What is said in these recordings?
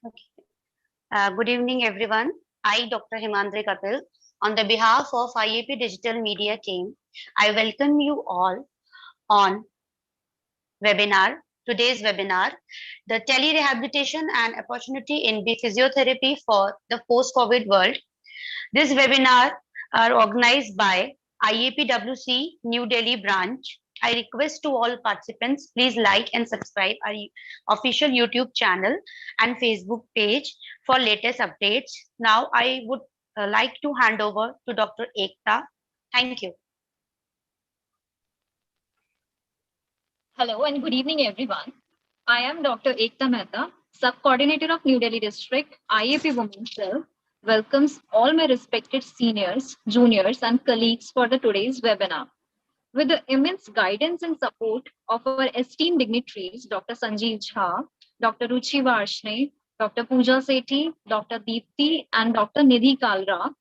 Okay. Good evening, everyone. I, Dr. Himandri Kapil, on the behalf of IAP Digital Media team, I welcome you all on webinar. Today's webinar, the Tele-rehabilitation and opportunity in the physiotherapy for the post-COVID world. This webinar are organized by IAPWC New Delhi branch. I request to all participants, please like and subscribe our official YouTube channel and Facebook page for latest updates. Now, I would like to hand over to Dr. Ekta. Thank you. Hello and good evening, everyone. I am Dr. Ekta Mehta, Sub-Coordinator of New Delhi District, IAP Women's Cell. Welcomes all my respected seniors, juniors, and colleagues for the today's webinar. With the immense guidance and support of our esteemed dignitaries, Dr. Sanjeev Jha, Dr. Ruchi Varshne, Dr. Pooja Sethi, Dr. Deepthi, and Dr. Nidhi Kalra,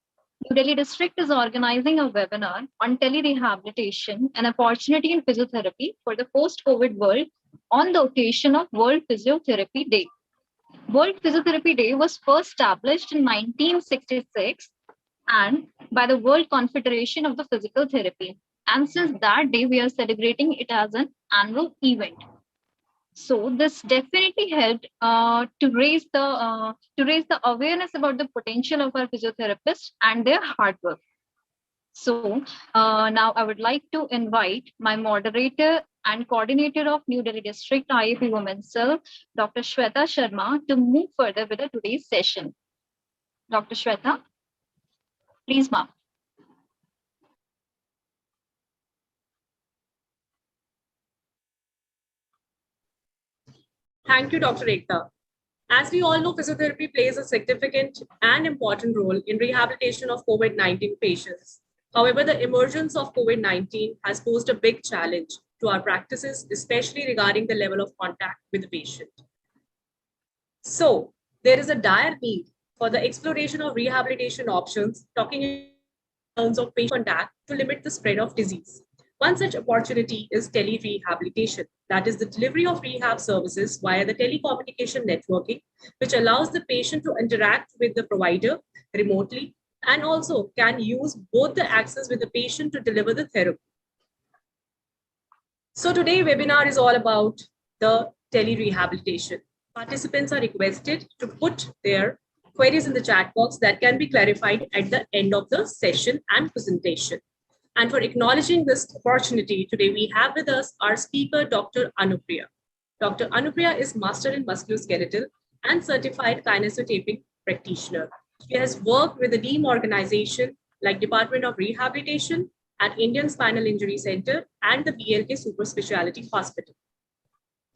New Delhi District is organizing a webinar on tele-rehabilitation and opportunity in physiotherapy for the post-COVID world on the occasion of World Physiotherapy Day. World Physiotherapy Day was first established in 1966 and by the World Confederation of the Physical Therapy. And since that day, we are celebrating it as an annual event. So this definitely helped to raise the awareness about the potential of our physiotherapists and their hard work. So now I would like to invite my moderator and coordinator of New Delhi District IAP Women's Cell, Dr. Shweta Sharma, to move further with the today's session. Dr. Shweta, please, ma'am. Thank you, Dr. Ekta. As we all know, physiotherapy plays a significant and important role in rehabilitation of COVID-19 patients. However, the emergence of COVID-19 has posed a big challenge to our practices, especially regarding the level of contact with the patient. So, there is a dire need for the exploration of rehabilitation options, talking in terms of patient contact to limit the spread of disease. One such opportunity is tele-rehabilitation, that is the delivery of rehab services via the telecommunication networking, which allows the patient to interact with the provider remotely and also can use both the access with the patient to deliver the therapy. So today webinar is all about the tele-rehabilitation. Participants are requested to put their queries in the chat box that can be clarified at the end of the session and presentation. And for acknowledging this opportunity, today we have with us our speaker, Dr. Anupriya. Dr. Anupriya is Master in Musculoskeletal and Certified Kinesiotaping Practitioner. She has worked with the DEAM organization like Department of Rehabilitation at Indian Spinal Injury Center and the BLK Super Specialty Hospital.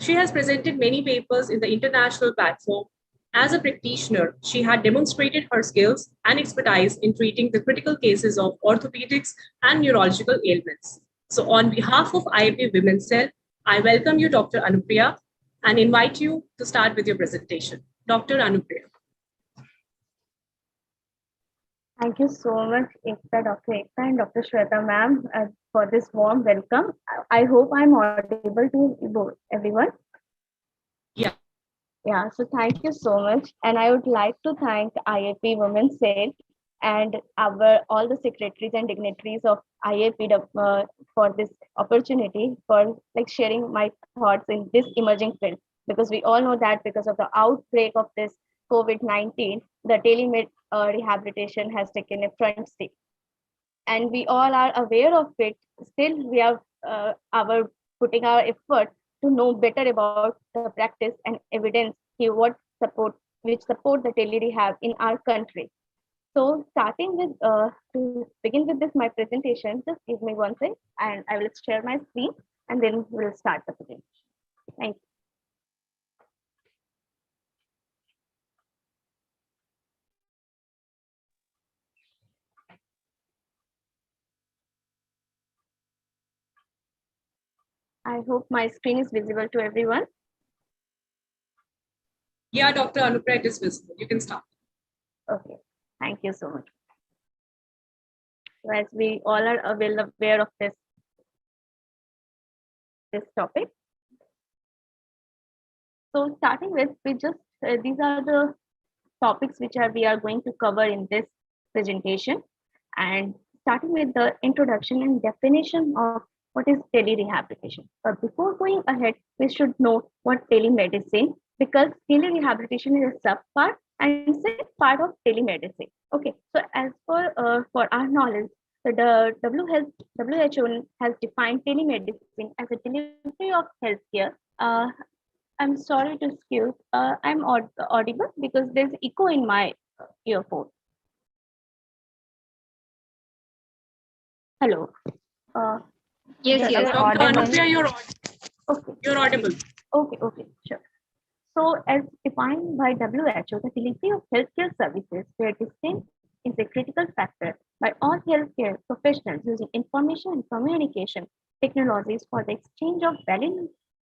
She has presented many papers in the international platform. As a practitioner, she had demonstrated her skills and expertise in treating the critical cases of orthopedics and neurological ailments. So on behalf of IAP Women's Cell, I welcome you, Dr. Anupriya, and invite you to start with your presentation. Dr. Anupriya. Thank you so much, Dr. Ekta and Dr. Shweta ma'am, for this warm welcome. I hope I'm audible to everyone. Yeah. Yeah, so thank you so much. And I would like to thank IAP Women's Cell and all the secretaries and dignitaries of IAP for this opportunity for sharing my thoughts in this emerging field. Because we all know that because of the outbreak of this COVID-19, the rehabilitation has taken a front seat. And we all are aware of it. Still, we are putting our effort to know better about the practice and evidence which support the tele-rehab in our country. So starting with, to begin with my presentation, just give me one second and I will share my screen and then we'll start the presentation. Thank you. I hope my screen is visible to everyone. Yeah, Dr. Anupriya, it is visible. You can start. Okay, thank you so much. So as we all are aware of this topic, So starting with, these are the topics we are going to cover in this presentation. And starting with the introduction and definition of what is telerehabilitation. But before going ahead, we should know what telemedicine, because telerehabilitation is a sub part and it's a part of telemedicine. Okay, so as for our knowledge, the WHO has defined telemedicine as a delivery of healthcare. I'm sorry to excuse. I'm audible because there's echo in my earphone. Hello. Uh, Yes, Yes, yes. you're Dr. audible. Anupriya, okay. you're audible. Okay. Sure. So, as defined by WHO, the delivery of healthcare services where distance is a critical factor by all healthcare professionals using information and communication technologies for the exchange of valid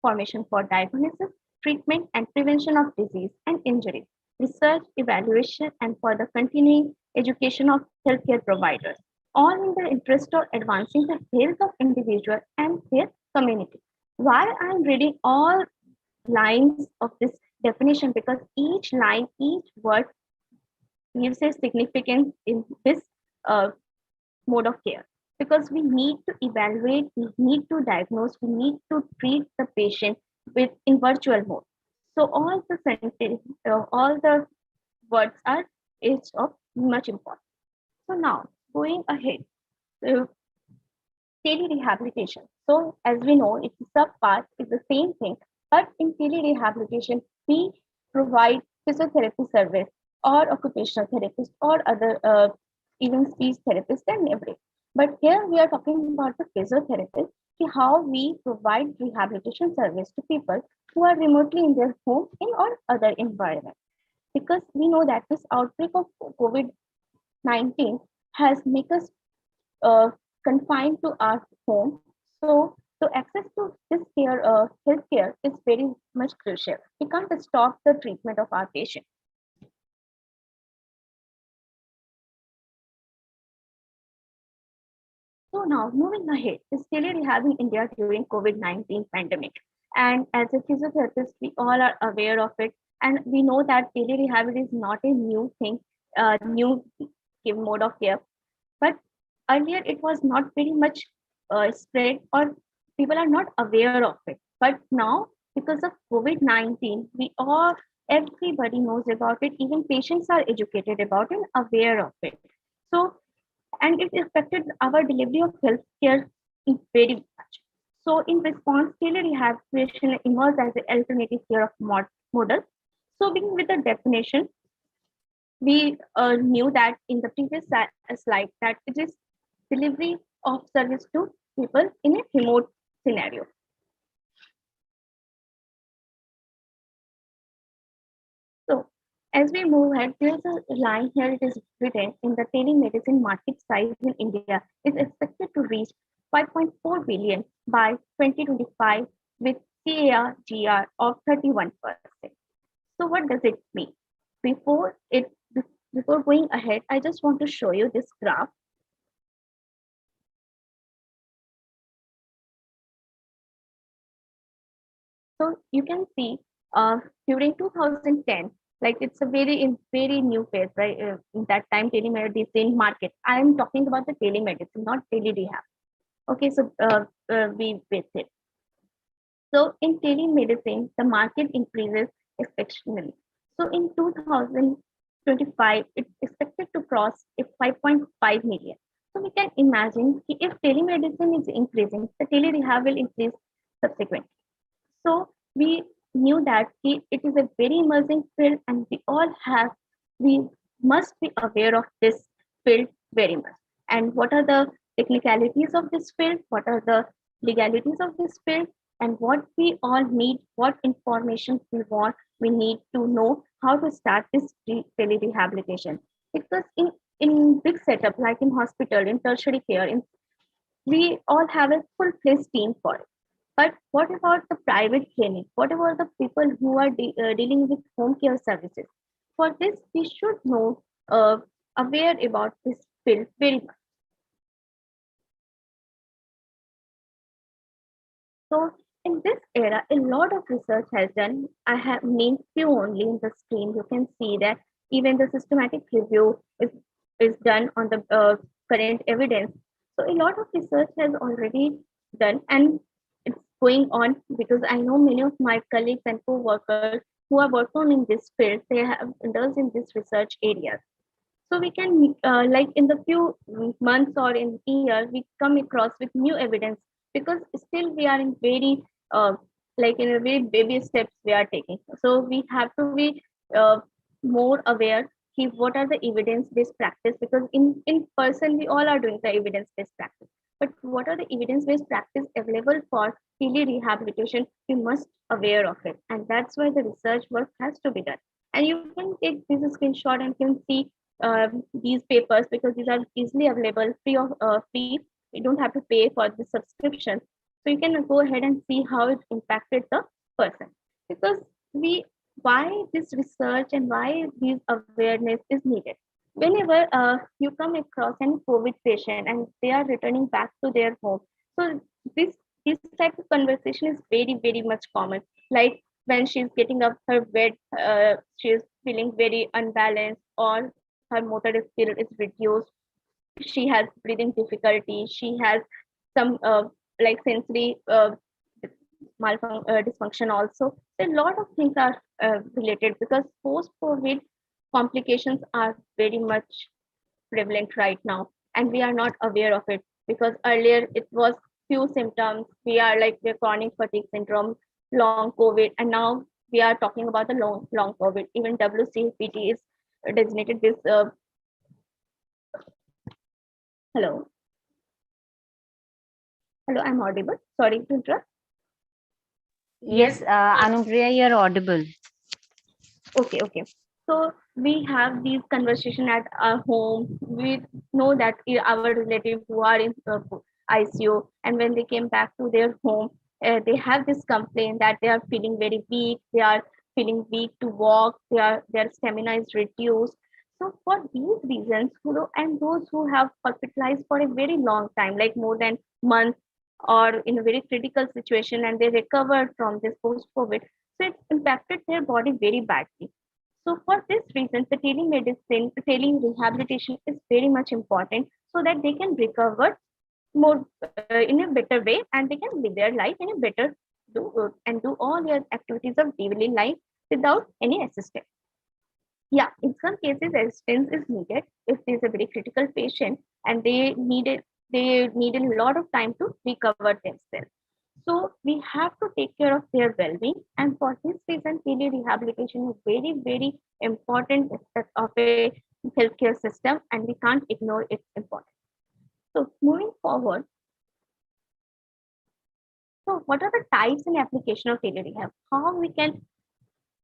information for diagnosis, treatment, and prevention of disease and injury, research, evaluation, and for the continuing education of healthcare providers, all in the interest of advancing the health of individual and their community. Why I'm reading all lines of this definition, because each line, each word gives a significance in this uh, mode of care. Because we need to evaluate, we need to diagnose, we need to treat the patient with in virtual mode. So all the words are is of much importance. So now going ahead, uh, tele-rehabilitation. So as we know, it's a sub-part, it's the same thing, but in tele-rehabilitation, we provide physiotherapy service or occupational therapist or other even speech therapist and everything. But here we are talking about the physiotherapist, how we provide rehabilitation service to people who are remotely in their home in or other environment. Because we know that this outbreak of COVID-19 has made us uh, confined to our home. So access to this healthcare is very much crucial. We can't stop the treatment of our patient. So now moving ahead, is tele-rehab in India during COVID-19 pandemic. And as a physiotherapist, we all are aware of it. And we know that tele-rehab is not a new thing, new mode of care. But earlier it was not very much spread, or people are not aware of it. But now, because of COVID-19, everybody knows about it. Even patients are educated about and aware of it. So, and it affected our delivery of healthcare very much. So, in response, tele-rehabilitation emerged as an alternative care of model. So, beginning with the definition, we knew that in the previous slide that it is delivery of service to people in a remote scenario. So as we move ahead, there's a line here, it is written in the telemedicine market size in India is expected to reach 5.4 billion by 2025 with CAGR of 31%. So what does it mean? Before it before going ahead, I just want to show you this graph. So you can see during 2010, like it's a very new phase, right? In that time, telemedicine market. I am talking about the telemedicine, not tele-rehab. Okay, so we with it. So in telemedicine, the market increases exceptionally. So in 2025, it's expected to cross a 5.5 million. So we can imagine if telemedicine is increasing, the tele-rehab will increase subsequently. So we knew that it is a very emerging field, and we must be aware of this field very much. And what are the technicalities of this field? What are the legalities of this field? And what we all need, what information we want, we need to know how to start this tele-rehabilitation. Because in big setup, like in hospital, in tertiary care, we all have a full-fledged team for it. But what about the private clinic? What about the people who are dealing with home care services? For this, we should know, aware about this field very much. So In this era, a lot of research has done. I have named few only in the screen. You can see that even the systematic review is done on the current evidence. So a lot of research has already done, and it's going on because I know many of my colleagues and co-workers who are working in this field. They have indulged in this research areas. So we can, like in the few months or in year, we come across with new evidence because still we are in very, like in a very baby steps we are taking. So we have to be uh, more aware. What are the evidence-based practice? Because in person we all are doing the evidence-based practice. But what are the evidence-based practice available for tele-rehabilitation? We must aware of it, and that's why the research work has to be done. And you can take this screenshot and can see these papers because these are easily available free. You don't have to pay for the subscription, so you can go ahead and see how it impacted the person. Because we why this research and why this awareness is needed. Whenever you come across any COVID patient and they are returning back to their home, so this type of conversation is very much common. Like when she's getting up her bed, she's feeling very unbalanced, or her motor skill is reduced. She has breathing difficulty. She has some like sensory dysfunction also. So a lot of things are related because post-COVID complications are very much prevalent right now, and we are not aware of it because earlier it was few symptoms. We are like the chronic fatigue syndrome, long COVID, and now we are talking about the long COVID. Even WCPT is designated this. Hello, hello, I'm audible. Sorry to interrupt. Yes, Anupriya, you're audible. Okay. So we have these conversation at our home. We know that our relative who are in ICU, and when they came back to their home, they have this complaint that they are feeling very weak. They are feeling weak to walk. Their stamina is reduced. So for these reasons, and those who have hospitalized for a very long time, like more than months, or in a very critical situation, and they recovered from this post-COVID, so it impacted their body very badly. So for this reason, the telemedicine, tele-rehabilitation is very much important so that they can recover more in a better way, and they can live their life in a better and do all their activities of daily life without any assistance. Yeah, in some cases, assistance is needed if there's a very critical patient and they need a lot of time to recover themselves. So we have to take care of their well-being, and for this reason, tele-rehabilitation is very important aspect of a healthcare system, and we can't ignore its importance. So moving forward, so what are the types and application of tele-rehab? How we can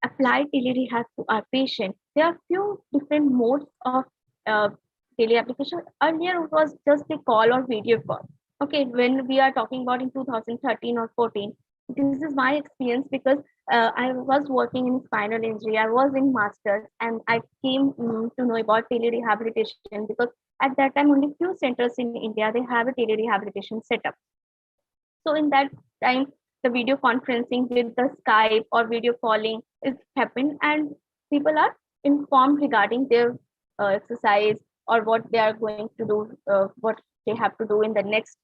apply tele-rehab to our patient? There are few different modes of uh, tele-application. Earlier, it was just a call or video call. Okay, when we are talking about in 2013 or 14, this is my experience because I was working in spinal injury. I was in masters, and I came to know about tele-rehabilitation because at that time only few centers in India they have a tele-rehabilitation setup. So in that time, the video conferencing with the Skype or video calling is happened, and people are informed regarding their exercise or what they are going to do, what they have to do in the next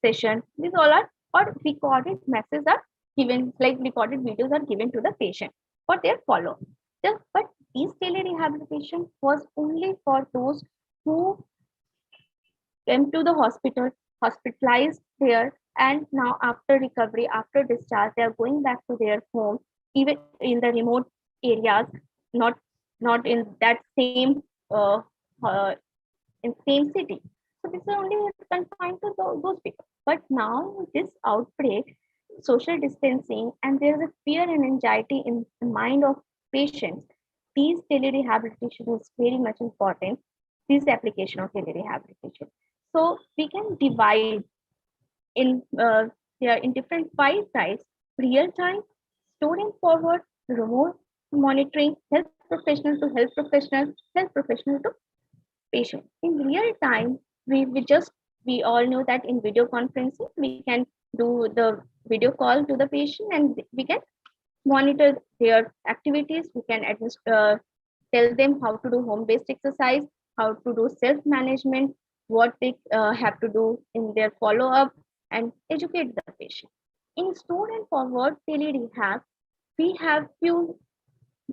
session. These all are, or recorded messages are given, like recorded videos are given to the patient for their follow. But this tele-rehabilitation was only for those who came to the hospital, hospitalized there, and now after recovery, after discharge, they are going back to their home, even in the remote areas, not not in that same uh, in same city. So this is only confined to those people. But now this outbreak, social distancing, and there is a fear and anxiety in the mind of patients. These tele-rehabilitation is very much important. This application of tele-rehabilitation. So we can divide in they are in different five types: real time, storing forward, remote monitoring, health professional to health professional to patient. In real time, we all know that in video conferencing we can do the video call to the patient, and we can monitor their activities. We can tell them how to do home-based exercise, how to do self-management, what they have to do in their follow-up, and educate the patient. In store and forward tele-rehab, we have few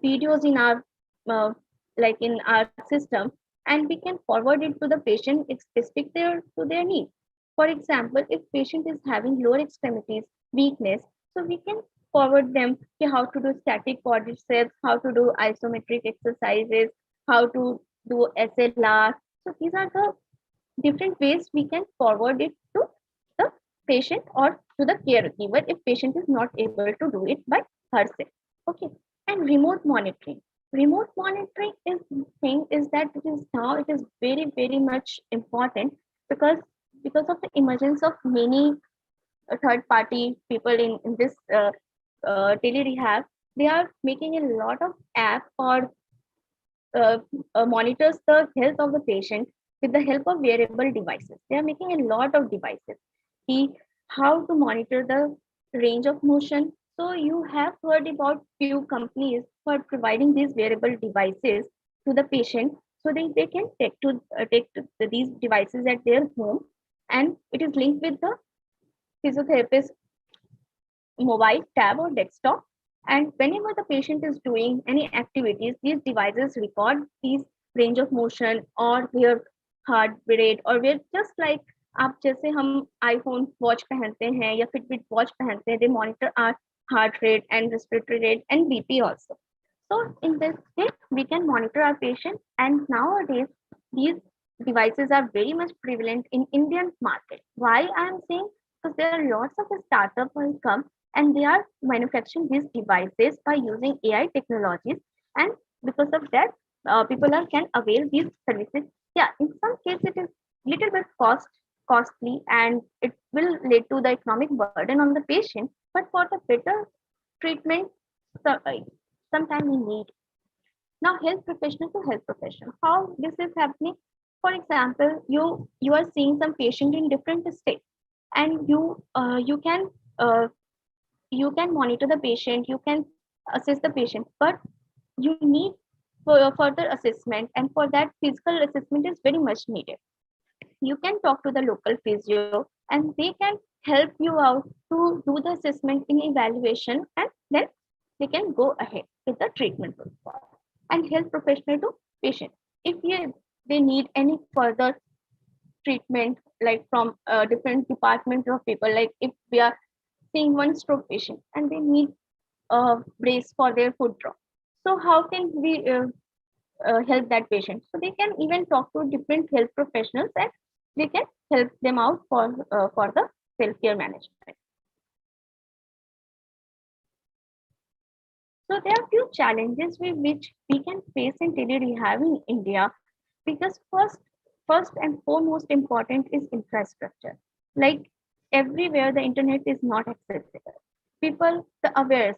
videos in our uh, like in our system, and we can forward it to the patient specific to their need. For example, if patient is having lower extremities weakness, so we can forward them to how to do static quadriceps, how to do isometric exercises, how to do SLR. So these are the different ways we can forward it to the patient or to the caregiver if patient is not able to do it by herself. Okay. And remote monitoring. Remote monitoring is that it is very much important because of the emergence of many third party people in this tele rehab. They are making a lot of app or uh, monitors the health of the patient with the help of wearable devices. They are making a lot of devices. See how to monitor the range of motion. So you have heard about few companies who are providing these wearable devices to the patient so they can take these devices at their home, and it is linked with the physiotherapist mobile tab or desktop. And whenever the patient is doing any activities, these devices record these range of motion or their heart rate, or where just like आप जैसे हम iPhone watch पहनते हैं या Fitbit watch पहनते हैं, they monitor our heart rate and respiratory rate and BP also. So in this way, we can monitor our patient. And nowadays, these devices are very much prevalent in Indian market. Why I am saying? Because there are lots of startups will come and they are manufacturing these devices by using AI technologies. And because of that, people can avail these services. Yeah, in some cases it is little bit costly and it will lead to the economic burden on the patient. But for the better treatment, so, sometimes we need. Now, health professional to health professional, how this is happening? For example, you are seeing some patient in different states, and uh, you can monitor the patient, you can assess the patient, but you need for further assessment, and for that physical assessment is very much needed. You can talk to the local physio and they can help you out to do the assessment in evaluation, and then they can go ahead with the treatment protocol. And health professional to patient, if they need any further treatment like from different departments of people, like if we are seeing one stroke patient and they need a brace for their foot drop, so how can we help that patient? So they can even talk to different health professionals and they can help them out for the self-care management. So there are few challenges with which we can face in tele-rehab in India, because first and foremost important is infrastructure. Like everywhere the internet is not accessible. People, the awares,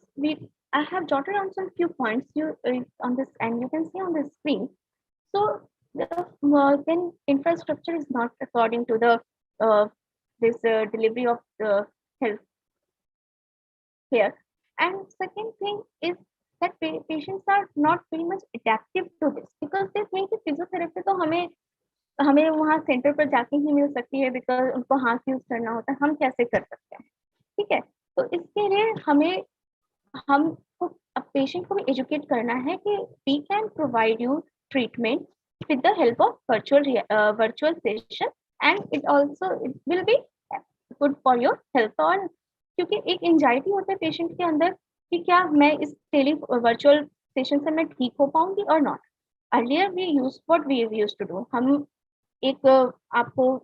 I have jotted on some few points you on this, and you can see on the screen. So then infrastructure is not according to the this delivery of the health care. And second thing is that patients are not very much adaptive to this, because they think कि physiotherapy तो हमें वहाँ centre पर जाके ही मिल सकती है, because उनको हाथ यूज करना होता है, हम कैसे कर सकते हैं? ठीक है, तो इसके लिए हमको पेशेंट को भी एजुकेट करना है कि we can provide you treatment with the help of virtual session, and it will be good for your health. और क्योंकि एक एंजाइटी होता है पेशेंट के अंदर कि क्या मैं इस वर्चुअल सेशन से मैं ठीक हो पाऊंगी और not. Earlier we use what we use to do, हम एक आपको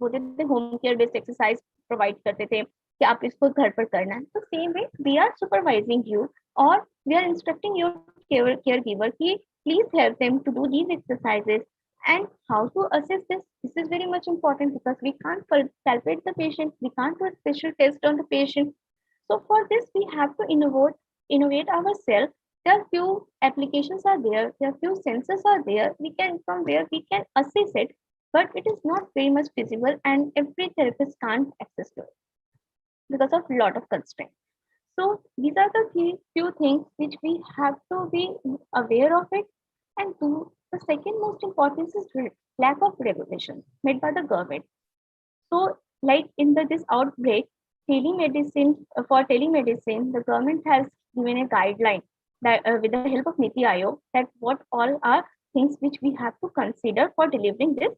बोलते थे home care based exercise provide करते थे कि आप इसको घर पर करना है. तो same way we are supervising you और we are instructing your caregiver कि please help them to do these exercises. And how to assess this is very much important, because we can't palpate the patient, we can't do a special test on the patient. So for this we have to innovate ourselves. There are few applications are there are few sensors are there, we can from where we can assess it, but it is not very much feasible and every therapist can't access to it. because of lot of constraints. So these are the few things which we have to be aware of it. And the second most important is lack of regulation made by the government. So, like in this outbreak, for telemedicine, the government has given a guideline that with the help of Niti Aayog, that what all are things which we have to consider for delivering this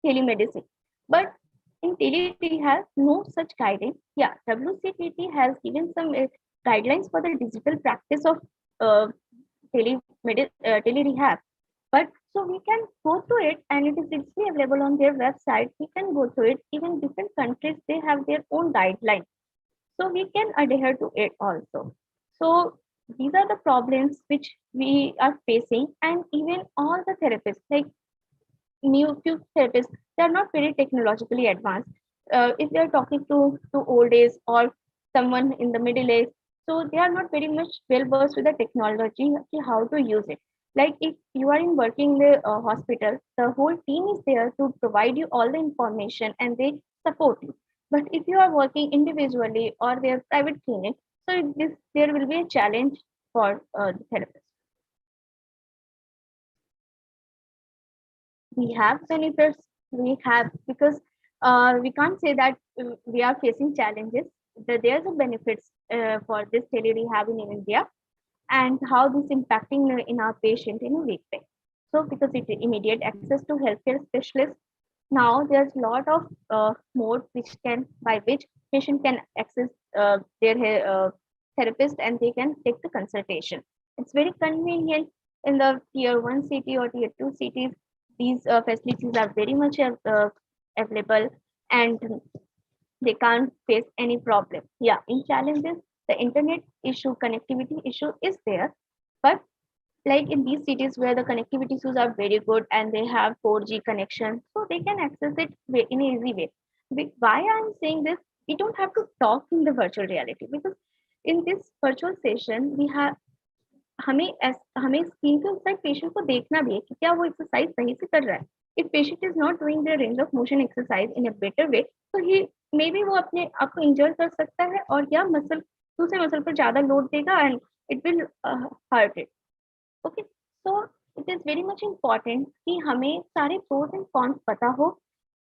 telemedicine. But in tele-rehab, no such guidance. Yeah, WCTT has given some guidelines for the digital practice of uh, tele-rehab. But so we can go through it, and it is easily available on their website. We can go through it. Even different countries, they have their own guidelines, so we can adhere to it also. So these are the problems which we are facing, and even all the therapists, like few therapists, they are not very technologically advanced. If they are talking to old age or someone in the middle age, so they are not very much well versed with the technology, okay, how to use it. Like if you are in working in the hospital, the whole team is there to provide you all the information and they support you. But if you are working individually or their private clinic, so there will be a challenge for the therapist. We have benefits, we have, because we can't say that we are facing challenges. There's a benefits for this tele-rehab in India, and how this impacting in our patient in a week way. So because it immediate access to healthcare specialists, now there's a lot of mode which can, by which patient can access their therapist and they can take the consultation. It's very convenient in the tier 1 city or tier 2 cities. These facilities are very much available, and they can't face any problem. Yeah, in challenges, the internet issue, connectivity issue is there, but like in these cities where the connectivity issues are very good and they have 4G connection, so they can access it in an easy way. Why I'm saying this, we don't have to talk in the virtual reality, because in this virtual session we have हमें screen के उस side patient को देखना भी है कि क्या वो एक्सरसाइज सही से कर रहा है. If patient is not doing the range of motion exercise in a better way, तो ही मे बी वो अपने आप को इंजर कर सकता है, और या मसल दूसरे मसल पर ज्यादा लोड देगा and it will hurt it. Okay, so it is very much important कि हमें सारे प्रोज एंड कॉन्स पता हो.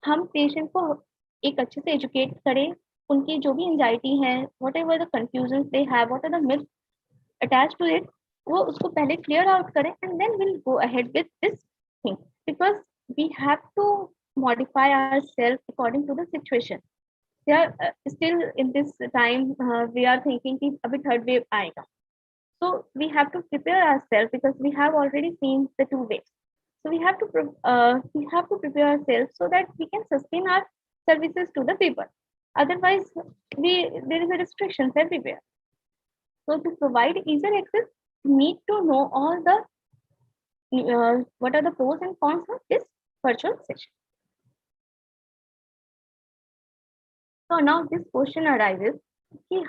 हम पेशेंट को एक अच्छे से एजुकेट करें, उनकी जो भी एंजाइटी है, whatever the confusion they have, what are the myth attach to it, वो उसको पहले क्लियर आउट करें, and then will go ahead with this thing, because we have to modify ourselves according to the situation. They are still in this time we are thinking कि अभी third wave आएगा, so we have to prepare ourselves because we have already seen the two waves. So we have to prepare ourselves so that we can sustain our services to the people. Otherwise, there is a restrictions everywhere. So to provide easier access, we need to know all the what are the pros and cons of this virtual session. So now this question arises: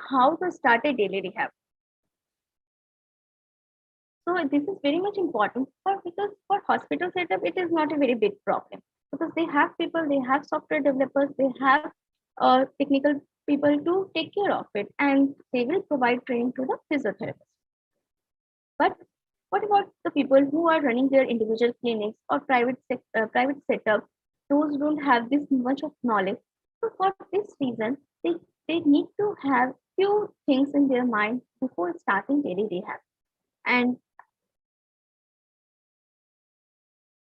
how to start a daily rehab? So this is very much important because for hospital setup, it is not a very big problem, because they have people, they have software developers, they have technical people to take care of it, and they will provide training to the physiotherapist. But what about the people who are running their individual clinics or private setup? Those don't have this much of knowledge. So for this reason, they need to have few things in their mind before starting daily rehab. And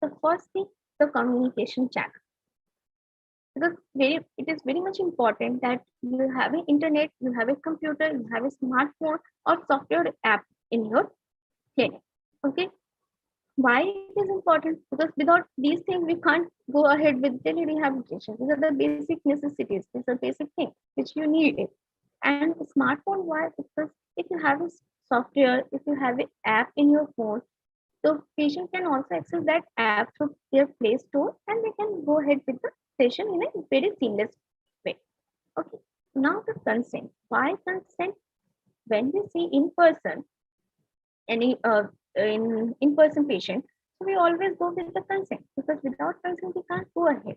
the first thing, the communication channel. Because it is very much important that you have an internet, you have a computer, you have a smartphone or software app in your clinic. Okay. Why it is important? Because without these things, we can't go ahead with tele-rehabilitation. These are the basic necessities. These are basic things which you need it. And smartphone, why? Because if you have a software, if you have an app in your phone, so patient can also access that app through their Play Store, and they can go ahead with the session in a very seamless way. Okay. Now the consent. Why consent? When we see in person any in-person patient, so we always go with the consent, because without consent we can't go ahead.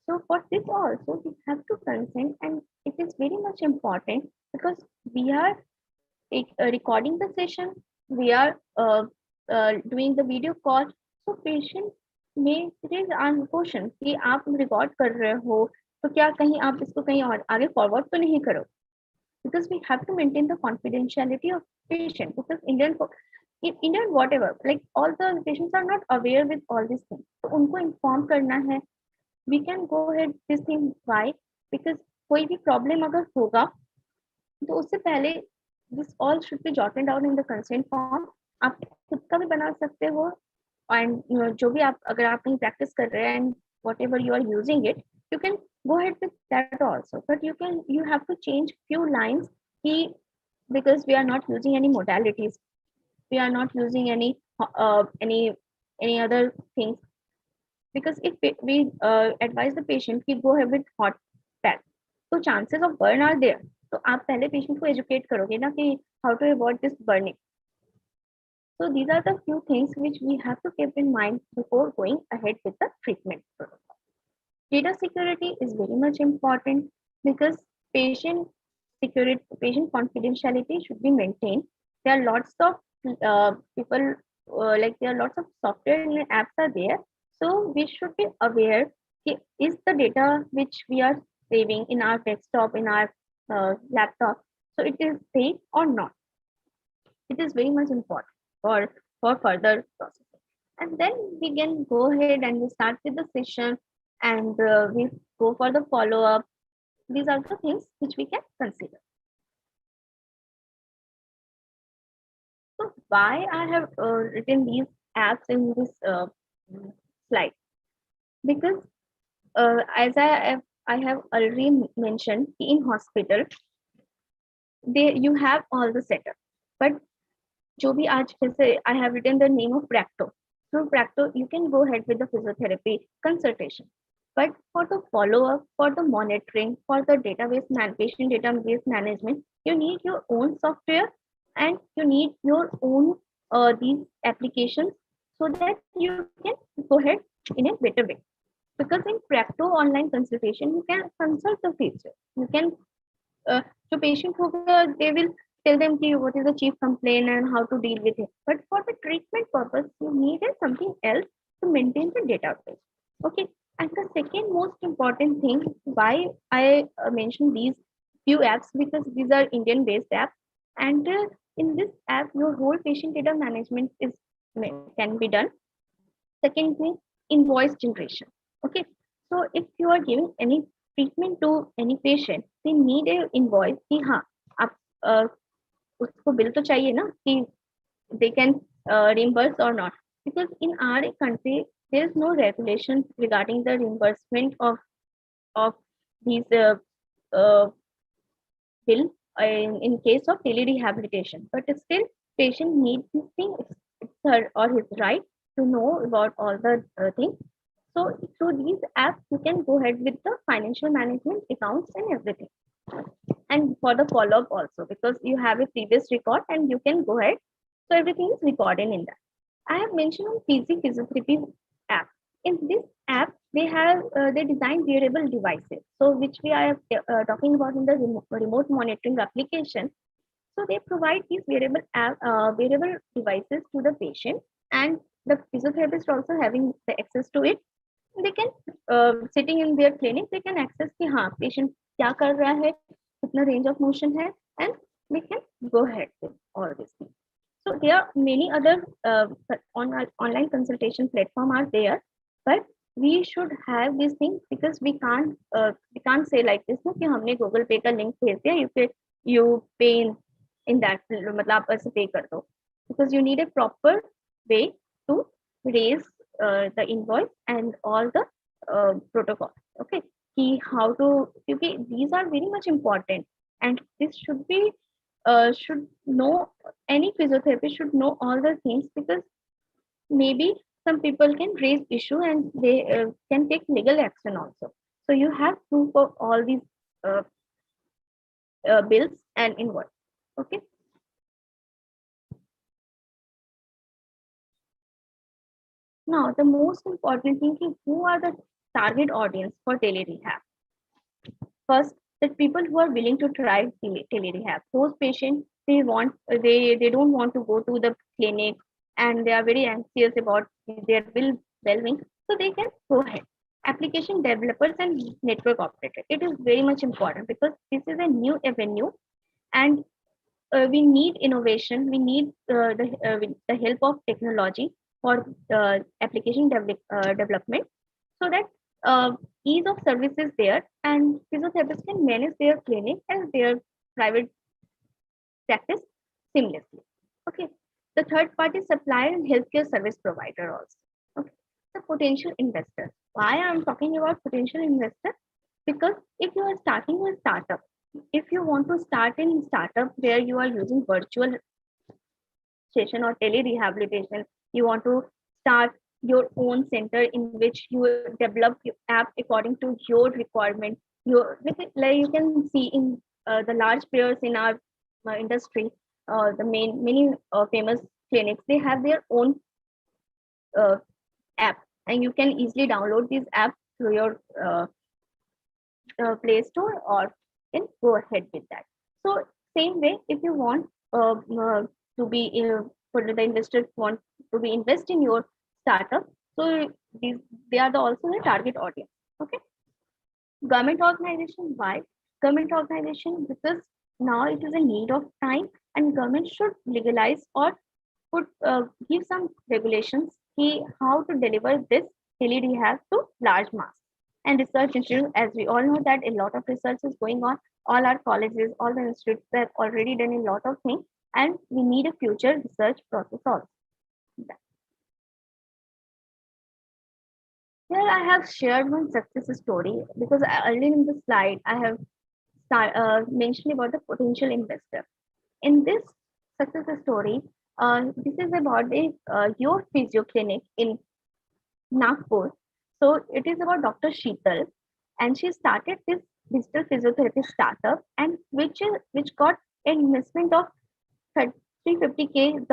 So for this also we have to consent, and it is very much important because we are recording the session, we are doing the video call. So patient may raise a question कि आप record कर रहे हो तो क्या कहीं आप इसको कहीं और आगे फॉरवर्ड तो नहीं करो, because we have to maintain the confidentiality of patient, because in Indian whatever, like all the patients are not aware with all these things, तो उनको inform करना है. We can go ahead this thing. Why? Because कोई भी problem अगर होगा तो उससे पहले this all should be jotted down in the consent form. आप खुद का भी बना सकते हो, and जो भी आप अगर आप कहीं practice कर रहे हैं and whatever you are using it, you can go ahead with that also. But you have to change few lines कि, because we are not using any modalities, we are not using any other things. Because if we advise the patient कि go ahead with hot pack, so chances of burn are there. तो आप पहले patient को educate करोगे ना कि how to avoid this burning. So these are the few things which we have to keep in mind before going ahead with the treatment protocol. Data security is very much important because patient security, patient confidentiality should be maintained. There are lots of people, like there are lots of software and apps are there. So we should be aware, is the data which we are saving in our desktop, in our laptop, so it is safe or not. It is very much important for further processing. And then we can go ahead and we start with the session, and we go for the follow-up. These are the things which we can consider. So why I have written these apps in this slide? Because as I have already mentioned, in hospital, you have all the setup. But जो भी आज जैसे I have written the name of Practo. Through Practo, you can go ahead with the physiotherapy consultation. But for the follow-up, for the monitoring, for the patient database management, you need your own software and you need your own these applications so that you can go ahead in a better way. Because in Practo online consultation, you can consult the feature. You can, the patient they will tell them what is the chief complaint and how to deal with it. But for the treatment purpose, you needed something else to maintain the database. Okay. And the second most important thing why I mentioned these few apps, because these are Indian based apps, and in this app your whole patient data management can be done. Second thing, invoice generation. Okay, so if you are giving any treatment to any patient, they need a invoice कि हाँ आप उसको bill तो चाहिए ना कि they can reimburse or not, because in our country there is no regulation regarding the reimbursement of these bill in case of tele-rehabilitation. But still, patient needs this thing. It's her or his right to know about all the things. So through these apps, you can go ahead with the financial management, accounts, and everything. And for the follow-up also, because you have a previous record and you can go ahead. So everything is recorded in that. I have mentioned on Physiotherapy app. In this app, they have they design wearable devices. So which we are talking about in the remote monitoring application. So they provide these wearable devices to the patient, and the physiotherapist also having the access to it. They can sitting in their clinic, they can access कि हाँ patient क्या कर रहा है, कितना range of motion है, and we can go ahead with all these things. So there are many other online consultation platform are there, but we should have these things because we can't say like this ना कि हमने Google Pay का link भेज दिया, you pay in that, मतलब आप ऐसे pay कर दो, because you need a proper way to raise the invoice and all the protocol. Okay, how to, because these are very much important, and this should be should know, any physiotherapist should know all the things, because maybe some people can raise issue and they can take legal action also. So you have proof of all these bills and invoice. Okay. Now, the most important thing is who are the target audience for tele-rehab. First, that people who are willing to try tele-rehab. Those patients, they don't want to go to the clinic, and they are very anxious about their well-being, so they can go ahead. Application developers and network operators. It is very much important because this is a new avenue, and we need innovation. We need the help of technology for development, so that ease of service is there, and physiotherapists can manage their clinic and their private practice seamlessly. Okay. The third party supplier and healthcare service provider also. Okay. The potential investor. Why I'm talking about potential investor? Because if you are starting a startup, if you want to start in startup where you are using virtual session or tele-rehabilitation, you want to start your own center in which you develop your app according to your requirement. Like you can see in the large players in our industry, the many famous clinics, they have their own uh, app, and you can easily download this app through your Play Store, or can go ahead with that. So same way, if you want to be for the investors want to be invest in your startup, so these they are also the target audience. Okay. Government organization. Why government organization? Because now it is a need of time, and government should legalize or put give some regulations how to deliver this tele-rehab to large mass. And research institute, as we all know that a lot of research is going on. All our colleges, all the institutes have already done a lot of things, and we need a future research process also. Here I have shared one success story, because earlier in the slide I have mentioned about the potential investor. In this success story, this is about your physio clinic in Nagpur. So it is about Dr. Sheetal, and she started this digital physiotherapy startup, and which got an investment of $350K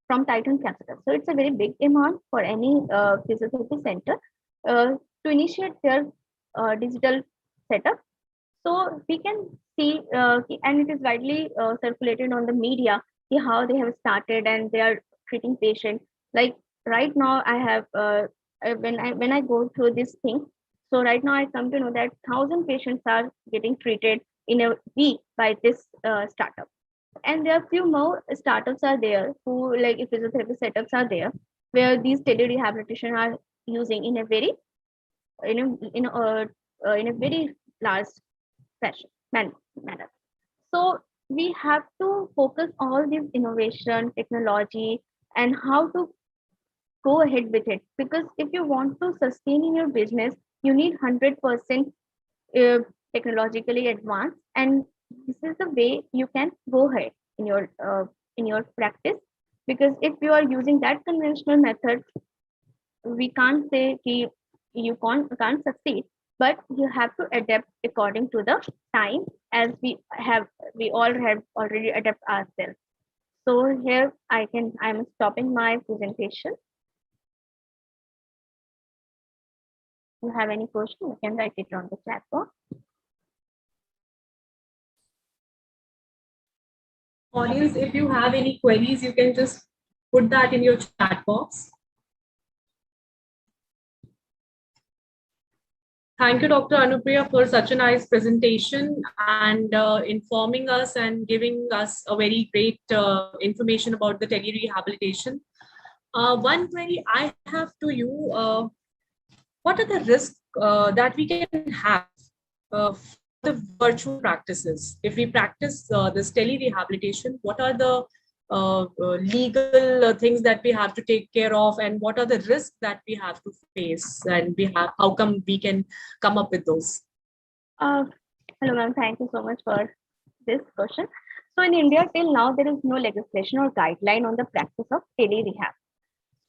from Titan Capital. So it's a very big amount for any physiotherapy center to initiate their digital setup. So we can see, and it is widely circulated on the media, how they have started and they are treating patients. Like right now, I have when I go through this thing. So right now, I come to know that 1,000 patients are getting treated in a week by this startup, and there are few more startups are there who, like, if physiotherapy setups are there where these tele-rehabilitation are using in a very in a very large fashion manner. So we have to focus all this innovation, technology, and how to go ahead with it. Because if you want to sustain in your business, you need 100% uh, technologically advanced, and this is the way you can go ahead in your practice. Because if you are using that conventional method, we can't say ki you can't succeed, but you have to adapt according to the time, as we all have already adapt ourselves. So here I'm stopping my presentation. If you have any question, you can write it on the chat box. Audience, if you have any queries, you can just put that in your chat box. Thank you, Dr. Anupriya, for such a nice presentation and informing us and giving us a very great information about the tele-rehabilitation. One query I have to you, what are the risks that we can have for the virtual practices? If we practice this tele-rehabilitation, what are the legal things that we have to take care of, and what are the risks that we have to face, and how come we can come up with those? Hello ma'am, thank you so much for this question. So in India till now there is no legislation or guideline on the practice of tele-rehab.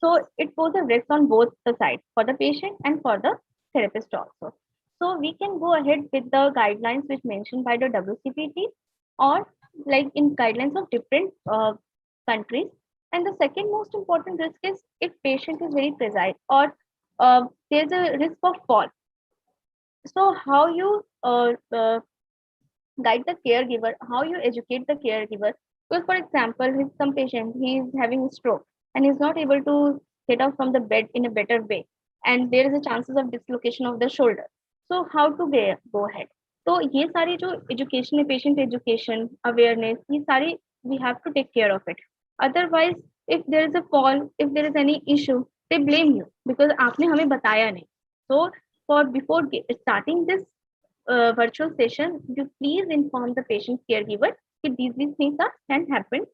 So it poses a risk on both the sides, for the patient and for the therapist also. So we can go ahead with the guidelines which mentioned by the WCPT, or like in guidelines of different countries. And the second most important risk is if patient is very precise, or there's a risk of fall. So how you guide the caregiver, how you educate the caregiver. Because, for example, if some patient he is having a stroke and is not able to get out from the bed in a better way, and there is a chances of dislocation of the shoulder. So how to go ahead? तो ये सारी जो education है, patient education, awareness, ये सारी we have to take care of it. Otherwise, if there is a fall, if there is any issue, they blame you because आपने हमें बताया नहीं. So for before starting this virtual session, you please inform the patient caregiver that these things can happen.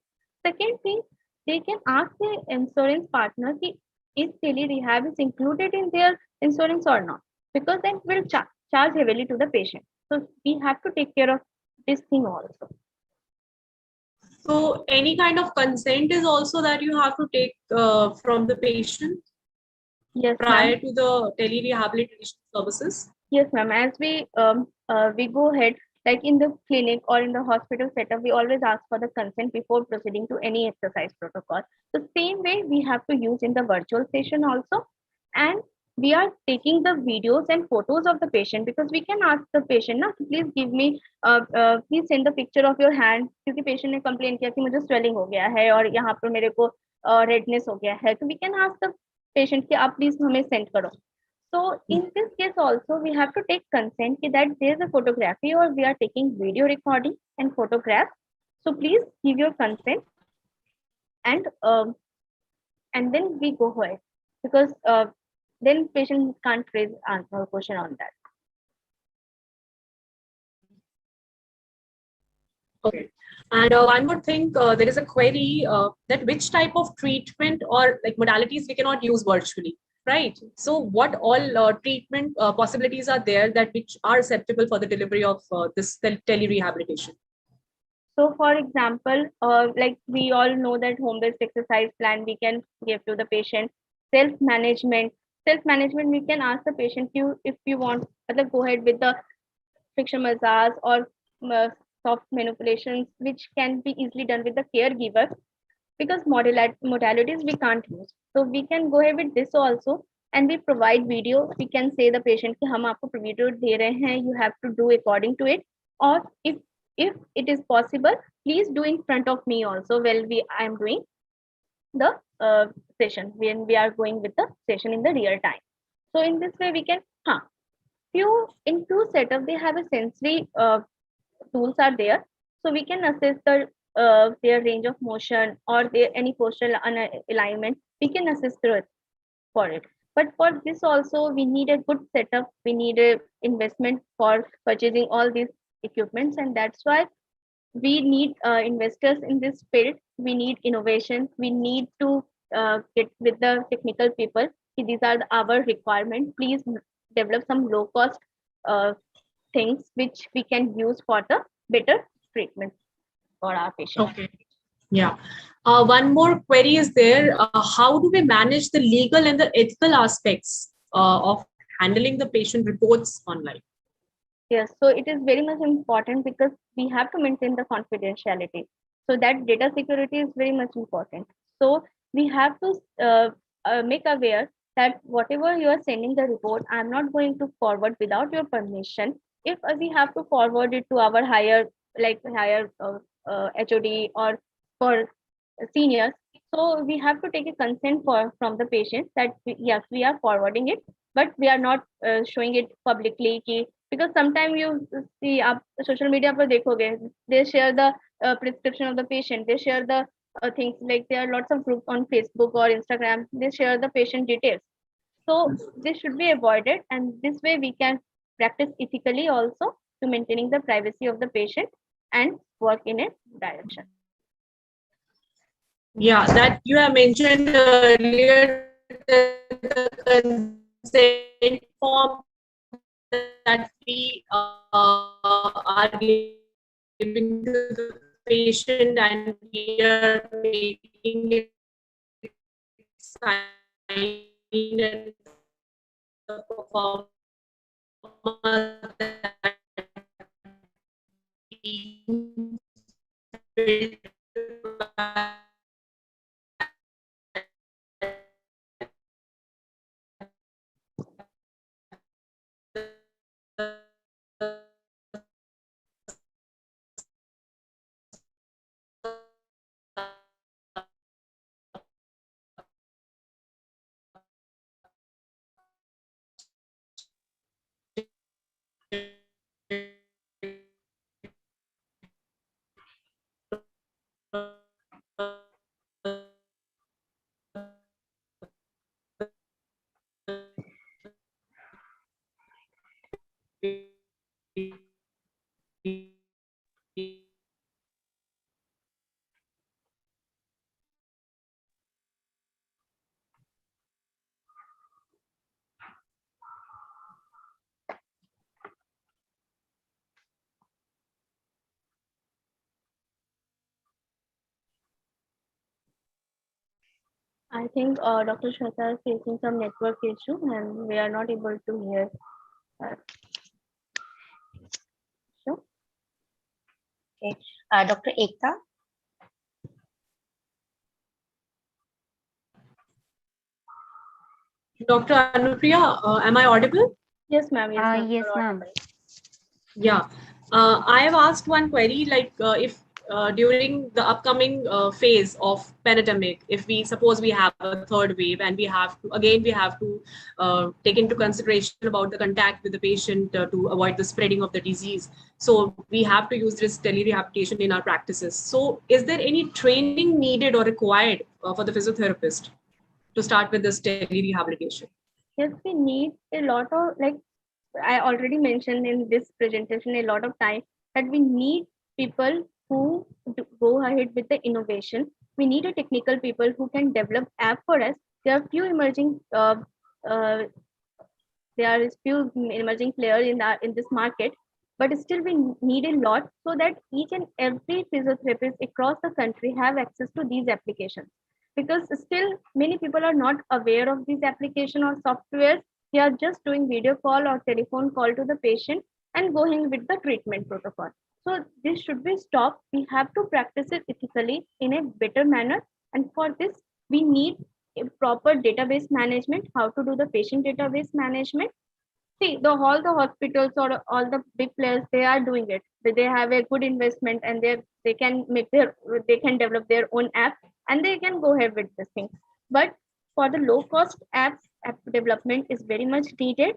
Second thing, they can ask the insurance partner कि is tele-rehab is included in their insurance or not, because then it will charge heavily to the patient. So we have to take care of this thing also. So any kind of consent is also that you have to take from the patient Yes, prior ma'am. to the tele-rehabilitation services? Yes, ma'am. As we go ahead, like in the clinic or in the hospital setup, we always ask for the consent before proceeding to any exercise protocol. The same way we have to use in the virtual session also, and we are taking the videos and photos of the patient because we can ask the patient, ना, please give me, please send the picture of your hand, क्योंकि patient ने complain किया कि मुझे swelling हो गया है और यहाँ पर मेरे को redness हो गया है, तो we can ask the patient कि आप please हमें send करो. So in this case also we have to take consent that there is a photography or we are taking video recording and photograph. So please give your consent, and then we go ahead because then patient can't raise answer question on that. Okay. And one more thing, there is a query that which type of treatment or like modalities we cannot use virtually, right? So what all treatment possibilities are there that which are acceptable for the delivery of this tele-rehabilitation? So for example, like we all know that home-based exercise plan we can give to the patient. Self-management. Self-management, we can ask the patient if you want, go ahead with the friction massage or soft manipulations, which can be easily done with the caregiver because modalities we can't use. So we can go ahead with this also, and we provide video. We can say the patient कि हम आपको video दे रहे हैं, you have to do according to it, or if it is possible, please do in front of me also while I am doing the session when we are going with the session in the real time. So in this way we can few setup they have a sensory tools are there, so we can assess their range of motion or their any postural alignment. We can assess through it for it. But for this also we need a good setup. We need a investment for purchasing all these equipments, and that's why we need investors in this field. We need innovation. We need to get with the technical people. These are our requirements. Please develop some low cost things which we can use for the better treatment for our patients. Okay. Yeah. One more query is there. How do we manage the legal and the ethical aspects of handling the patient reports online? Yes, so it is very much important because we have to maintain the confidentiality. So that data security is very much important. So we have to make aware that whatever you are sending the report, I'm not going to forward without your permission. If we have to forward it to our higher HOD or for seniors, so we have to take a consent from the patient that yes, we are forwarding it, but we are not showing it publicly. Because sometimes you see up social media पर देखोगे, they share the prescription of the patient, they share the things, like there are lots of groups on Facebook or Instagram, they share the patient details. So this should be avoided, and this way we can practice ethically also to maintaining the privacy of the patient and work in a direction. Yeah, that you have mentioned earlier, the consent form that we are giving to the patient and we are making it sign and the performer that we built I think Dr. Shweta is facing some network issue and we are not able to hear her. So, Okay. Dr. Ekta? Dr. Anupriya, am I audible? yes, ma'am. Yes, ma'am. Yes, You're ma'am. audible. Yeah. I have asked one query like if during the upcoming phase of pandemic, if we suppose we have a third wave and we have to take into consideration about the contact with the patient to avoid the spreading of the disease. So we have to use this tele-rehabilitation in our practices. So is there any training needed or required for the physiotherapist to start with this tele-rehabilitation? Yes, we need a lot of, like I already mentioned in this presentation a lot of time, that we need people who go ahead with the innovation. We need a technical people who can develop app for us. There are few emerging uh, there is few emerging players in this market, but still we need a lot so that each and every physiotherapist across the country have access to these applications, because still many people are not aware of these application or software. They are just doing video call or telephone call to the patient and going with the treatment protocol. So this should be stopped. We have to practice it ethically in a better manner, and for this we need a proper database management, how to do the patient database management. See, all the hospitals or all the big players, they are doing it. They have a good investment and they can they can develop their own app and they can go ahead with this thing. But for the low cost apps, app development is very much needed.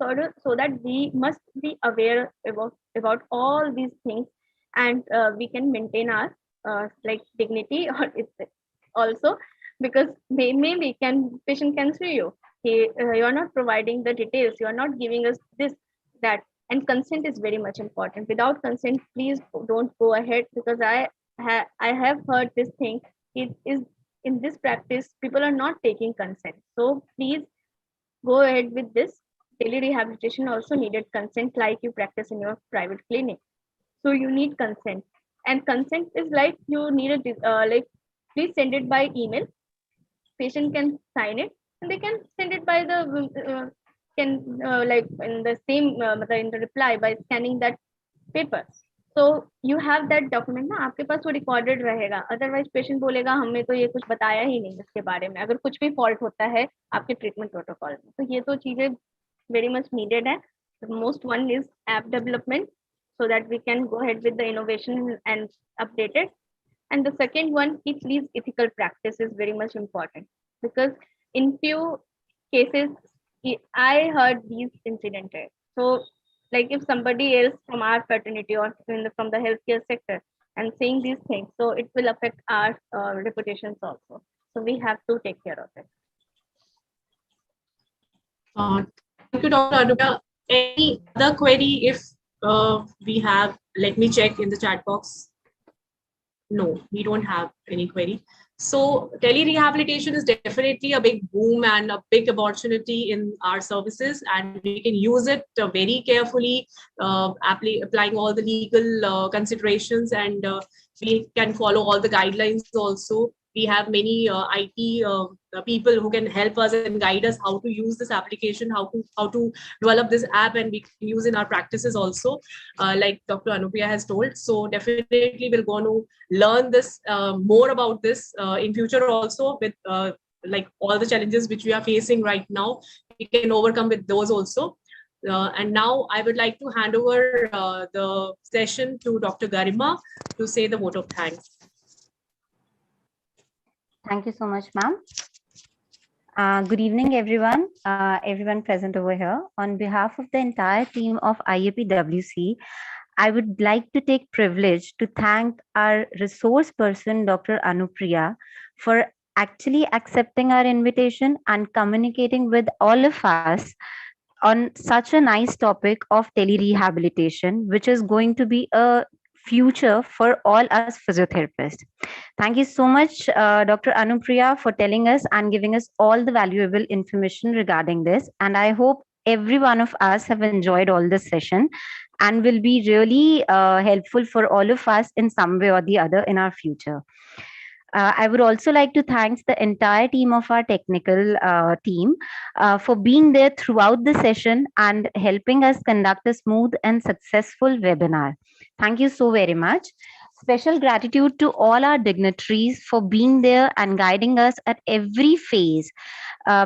So that we must be aware about all these things, and we can maintain our like dignity or it's also, because maybe can patient can sue you. You're not providing the details, you're not giving us this, that. And consent is very much important. Without consent, please don't go ahead, because I have heard this thing. It is in this practice people are not taking consent, so please go ahead with this. Tele-rehabilitation also needed consent, like you practice in your private clinic. So you need consent, and consent is like you need like please send it by email. Patient can sign it, and they can send it by the can like in the same in the reply by scanning that paper. So you have that document ना आपके पास, वो recorded रहेगा. Otherwise patient बोलेगा हमें तो ये कुछ बताया ही नहीं इसके बारे में, अगर कुछ भी फॉल्ट होता है आपके ट्रीटमेंट प्रोटोकॉल में. तो ये तो चीजें very much needed है. The most one is app development, so that we can go ahead with the innovation and update it. And the second one, it leads ethical practice is very much important, because in few cases I heard these incidents. So like if somebody else from our fraternity or from the healthcare sector and saying these things, so it will affect our reputations also. So we have to take care of it. Thank you, Dr. Anupriya. Any other query if we have, let me check in the chat box. No, we don't have any query. So tele-rehabilitation is definitely a big boom and a big opportunity in our services, and we can use it very carefully, applying all the legal considerations, and we can follow all the guidelines also. We have many IT people who can help us and guide us how to use this application, how to develop this app, and we can use in our practices also, like Dr. Anupriya has told. So definitely we're going to learn this more about this in future also, with like all the challenges which we are facing right now, we can overcome with those also. And now I would like to hand over the session to Dr. Garima to say the vote of thanks. Thank you so much, ma'am. Good evening, everyone. Everyone present over here. On behalf of the entire team of IAPWC, I would like to take privilege to thank our resource person, Dr. Anupriya, for actually accepting our invitation and communicating with all of us on such a nice topic of tele-rehabilitation, which is going to be a future for all us physiotherapists. Thank you so much, Dr. Anupriya, for telling us and giving us all the valuable information regarding this. And I hope every one of us have enjoyed all this session and will be really helpful for all of us in some way or the other in our future. I would also like to thank the entire team of our technical team for being there throughout the session and helping us conduct a smooth and successful webinar. Thank you so very much. Special gratitude to all our dignitaries for being there and guiding us at every phase.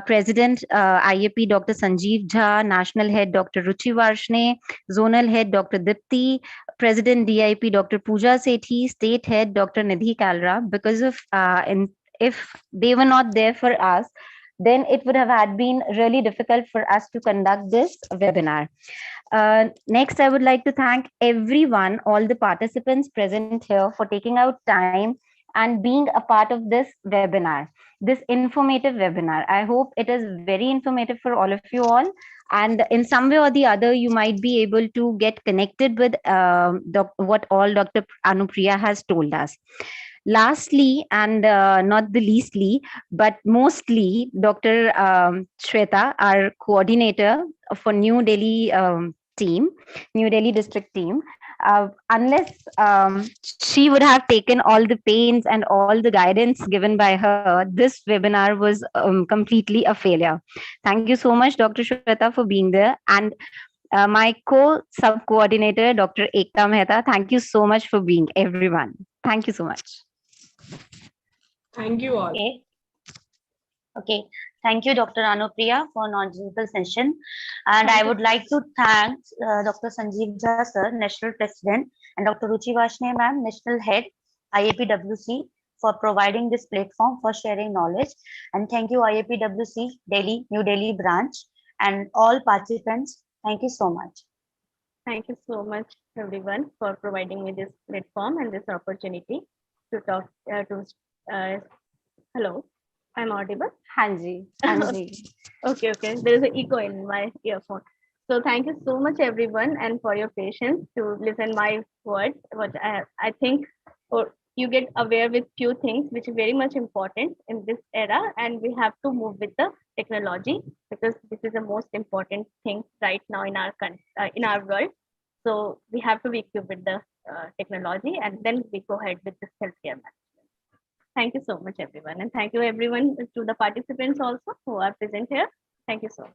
President IAP Dr. Sanjeev Jha, National Head Dr. Ruchi Varshne, Zonal Head Dr. Dipti, President DIP Dr. Pooja Sethi, State Head Dr. Nidhi Kalra. Because of if they were not there for us, then it would have had been really difficult for us to conduct this webinar. Next, I would like to thank everyone, all the participants present here for taking out time and being a part of this webinar, this informative webinar. I hope it is very informative for all of you all. And in some way or the other, you might be able to get connected with what all Dr. Anupriya has told us. Lastly, and not the leastly, but mostly, Dr. Shweta, our coordinator for New Delhi team, New Delhi district team. Unless she would have taken all the pains and all the guidance given by her, this webinar was completely a failure. Thank you so much, Dr. Shweta, for being there. And my co-sub-coordinator, Dr. Ekta Mehta, thank you so much for being everyone. Thank you so much. Thank you all. Okay. Okay. Thank you, Dr. Anupriya, for non-digital session. And I would like to thank Dr. Sanjeev Jha, sir, National President, and Dr. Ruchi Vashne, ma'am, National Head, IAPWC, for providing this platform for sharing knowledge. And thank you, IAPWC, Delhi, New Delhi branch, and all participants. Thank you so much. Thank you so much, everyone, for providing me this platform and this opportunity to talk hello, I'm audible? Hanji. Okay, there is an echo in my earphone. So thank you so much, everyone, and for your patience to listen my words. What I think, or you get aware with few things which is very much important in this era, and we have to move with the technology because this is the most important thing right now in our world. So we have to be equipped with the technology, and then we go ahead with the healthcare management. Thank you so much, everyone. And thank you, everyone, to the participants also who are present here. Thank you so much.